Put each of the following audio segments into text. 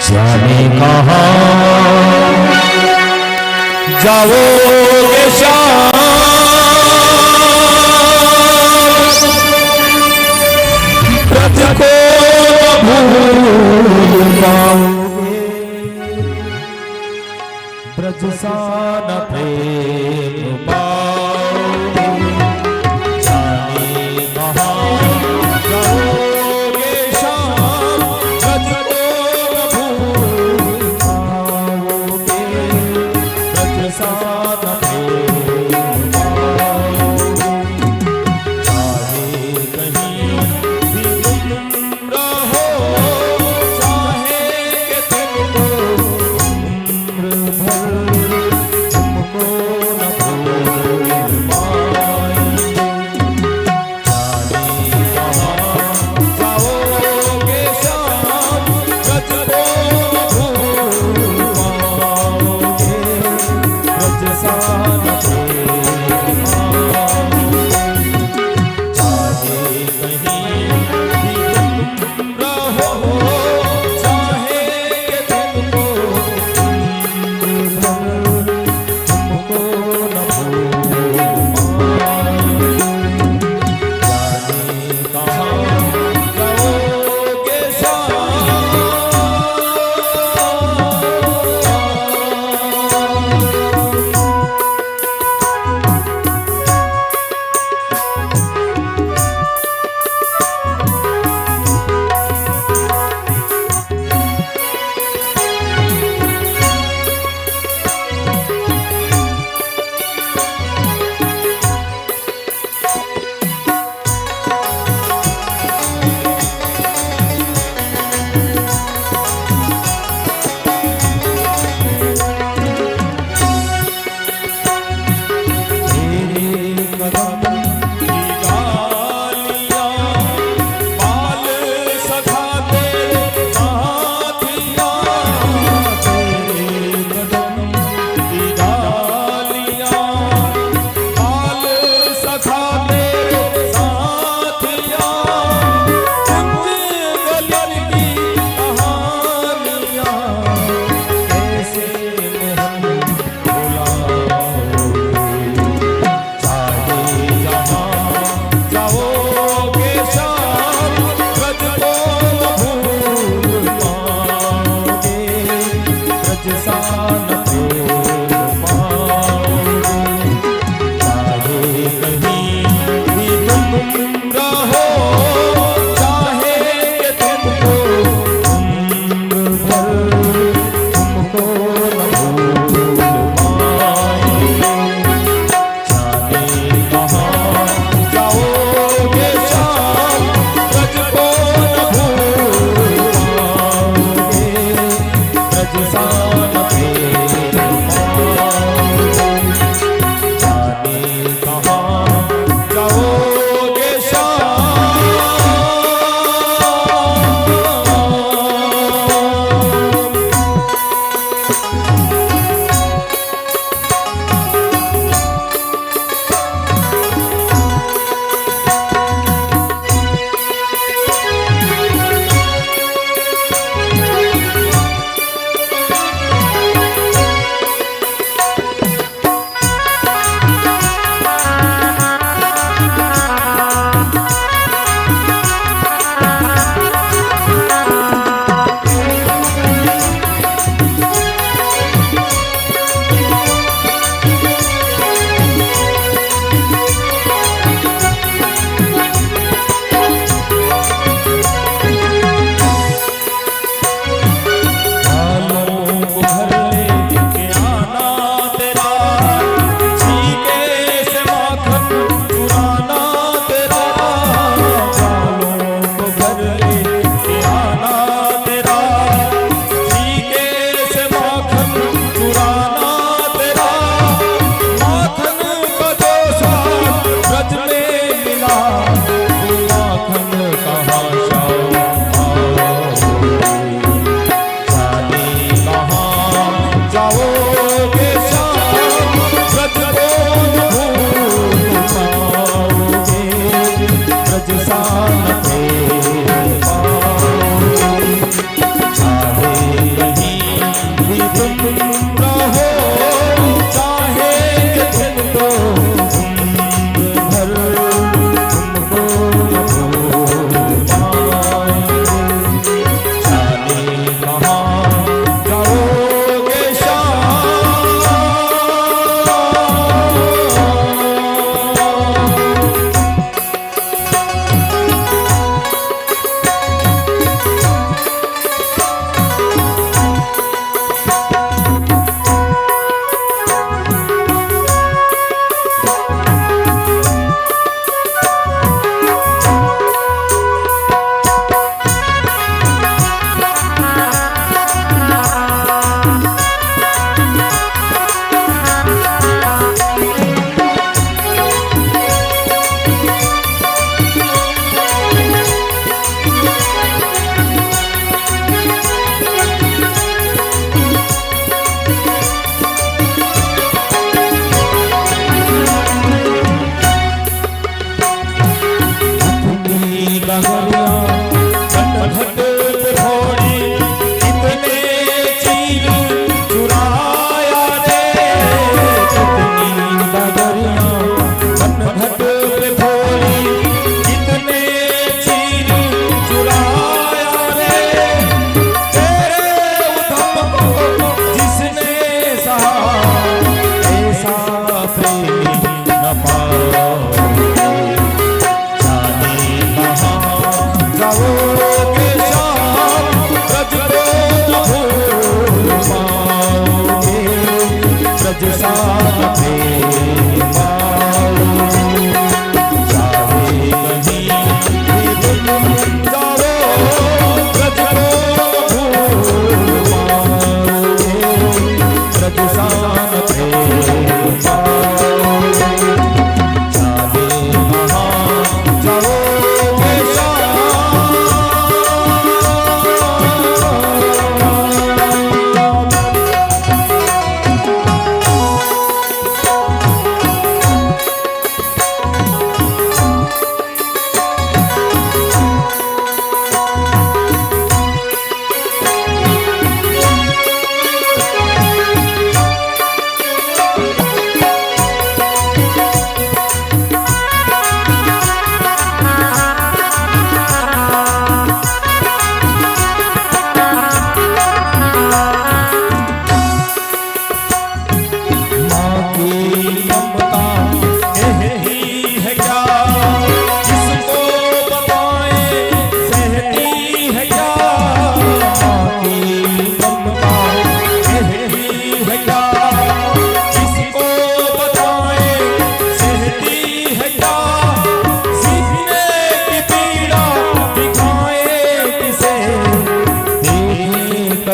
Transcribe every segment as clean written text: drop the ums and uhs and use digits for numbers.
जाने कहाँ जाओगे शाम, ब्रज को भूल पाओगे, ब्रज सा न प्रेम पाओगे। जाने कहाँ जाओगे शाम, ब्रज को भूल पाओगे, ब्रज सा न प्रेम पाओगे। चाहे कहीं भी तुम रहो, चाहे कि तुमको उम्र भर तुमको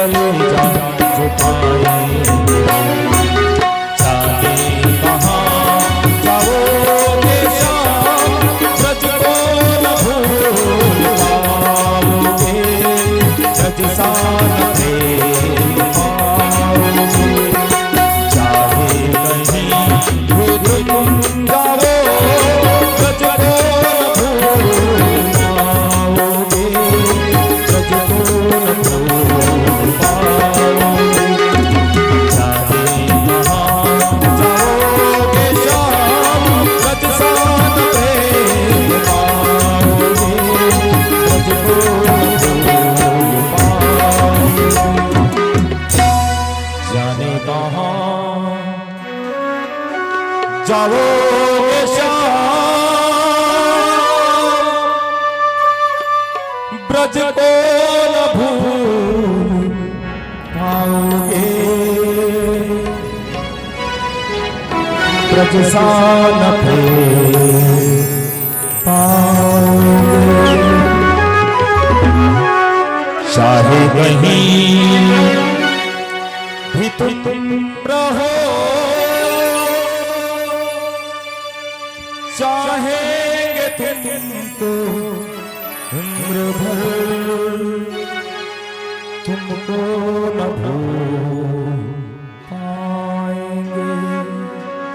कलेजा झुकाएंगे। जाने कहाँ जाओगे श्याम, ब्रज को न भूल पाओगे, ब्रज सा न प्रेम पाओगे। चाहे कहीं भी तुम जाओ, ब्रज को न भूल पाओगे, ब्रज को न भूल पाओगे। चाहे कहाँ जाओगे श्याम, ब्रज सा न प्रेम पाओगे, ब्रज को न भूल पाओगे। जाने कहाँ जाओगे श्याम, ब्रज को न भूल पाओगे, ब्रज सा न प्रेम पाओगे। चाहे कहीं भी तुम रहो, चाहेंगे तुमको उम्र भर, तुमको न भूल